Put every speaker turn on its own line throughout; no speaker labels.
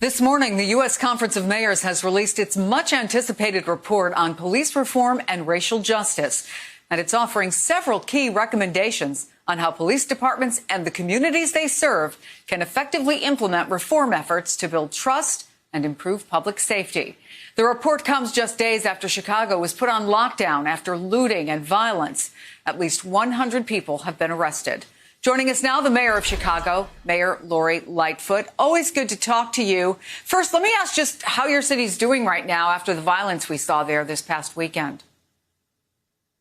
This morning, the U.S. Conference of Mayors has released its much-anticipated report on police reform and racial justice. And it's offering several key recommendations on how police departments and the communities they serve can effectively implement reform efforts to build trust and improve public safety. The report comes just days after Chicago was put on lockdown after looting and violence. At least 100 people have been arrested. Joining us now, the mayor of Chicago, Mayor Lori Lightfoot. Always good to talk to you. First, let me ask just how your city's doing right now after the violence we saw there this past weekend.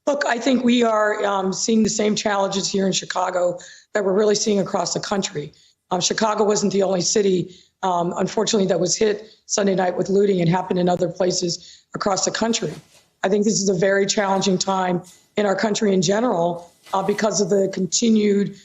Look, I think we are seeing the same challenges here in Chicago that we're really seeing across the country. Chicago wasn't the only city, unfortunately, that was hit Sunday night with looting. It happened in other places across the country. I think this is a very challenging time in our country in general because of the continued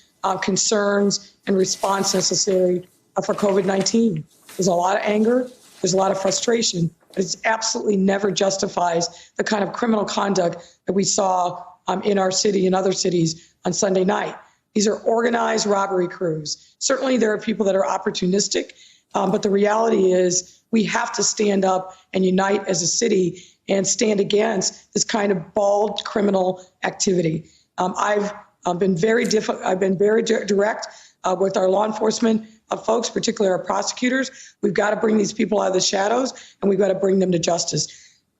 concerns and response necessary for COVID-19. There's a lot of anger. There's a lot of frustration. But it absolutely never justifies the kind of criminal conduct that we saw in our city and other cities on Sunday night. These are organized robbery crews. Certainly there are people that are opportunistic, but the reality is we have to stand up and unite as a city and stand against this kind of bald criminal activity. I've been very direct with our law enforcement folks, particularly our prosecutors. We've got to bring these people out of the shadows, and we've got to bring them to justice.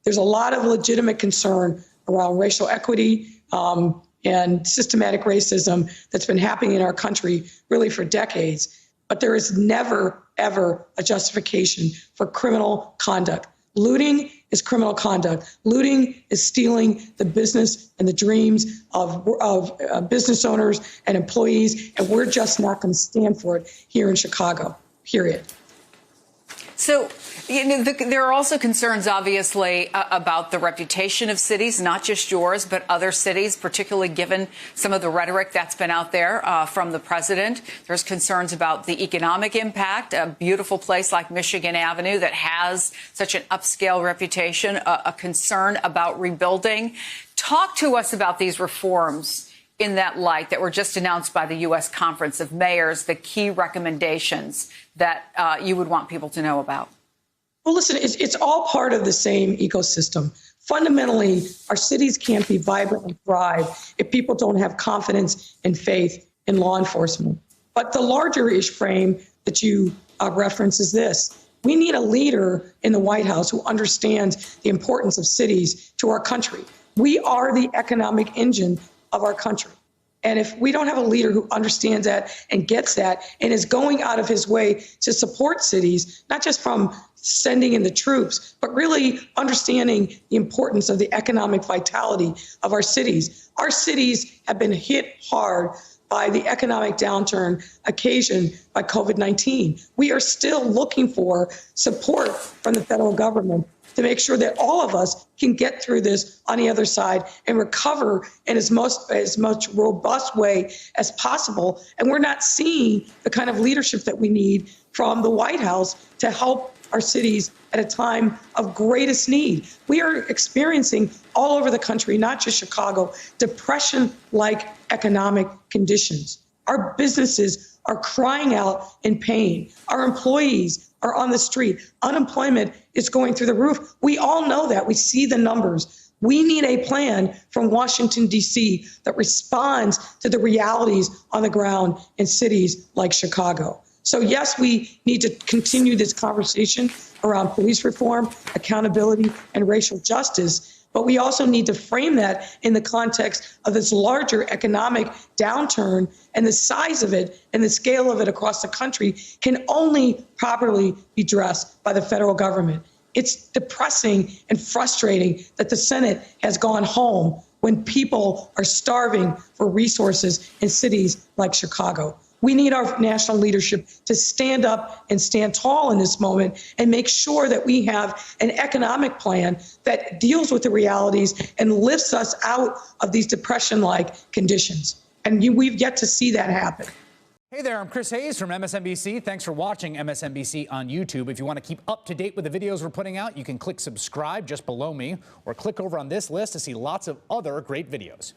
There's a lot of legitimate concern around racial equity and systematic racism that's been happening in our country really for decades. But there is never, ever a justification for criminal conduct. Looting is criminal conduct. Looting is stealing the business and the dreams of business owners and employees, and we're just not going to stand for it here in Chicago, period.
So, there are also concerns, obviously, about the reputation of cities, not just yours, but other cities, particularly given some of the rhetoric that's been out there from the president. There's concerns about the economic impact, a beautiful place like Michigan Avenue that has such an upscale reputation, a concern about rebuilding. Talk to us about these reforms in that light that were just announced by the U.S. Conference of Mayors, the key recommendations that you would want people to know about.
Well, listen, it's all part of the same ecosystem. Fundamentally, our cities can't be vibrant and thrive if people don't have confidence and faith in law enforcement. But the larger-ish frame that you reference is this. We need a leader in the White House who understands the importance of cities to our country. We are the economic engine of our country. And if we don't have a leader who understands that and gets that and is going out of his way to support cities, not just from sending in the troops, but really understanding the importance of the economic vitality of our cities. Our cities have been hit hard by the economic downturn occasioned by COVID-19. We are still looking for support from the federal government to make sure that all of us can get through this on the other side and recover in as much robust way as possible. And we're not seeing the kind of leadership that we need from the White House to help our cities at a time of greatest need. We are experiencing all over the country, not just Chicago, depression-like economic conditions. Our businesses are crying out in pain. Our employees are on the street. Unemployment is going through the roof. We all know that. We see the numbers. We need a plan from Washington, D.C. that responds to the realities on the ground in cities like Chicago. So, yes, we need to continue this conversation around police reform, accountability, and racial justice. But we also need to frame that in the context of this larger economic downturn, and the size of it and the scale of it across the country can only properly be addressed by the federal government. It's depressing and frustrating that the Senate has gone home when people are starving for resources in cities like Chicago. We need our national leadership to stand up and stand tall in this moment and make sure that we have an economic plan that deals with the realities and lifts us out of these depression-like conditions. And we've yet to see that happen.
Hey there, I'm Chris Hayes from MSNBC. Thanks for watching MSNBC on YouTube. If you want to keep up to date with the videos we're putting out, you can click subscribe just below me or click over on this list to see lots of other great videos.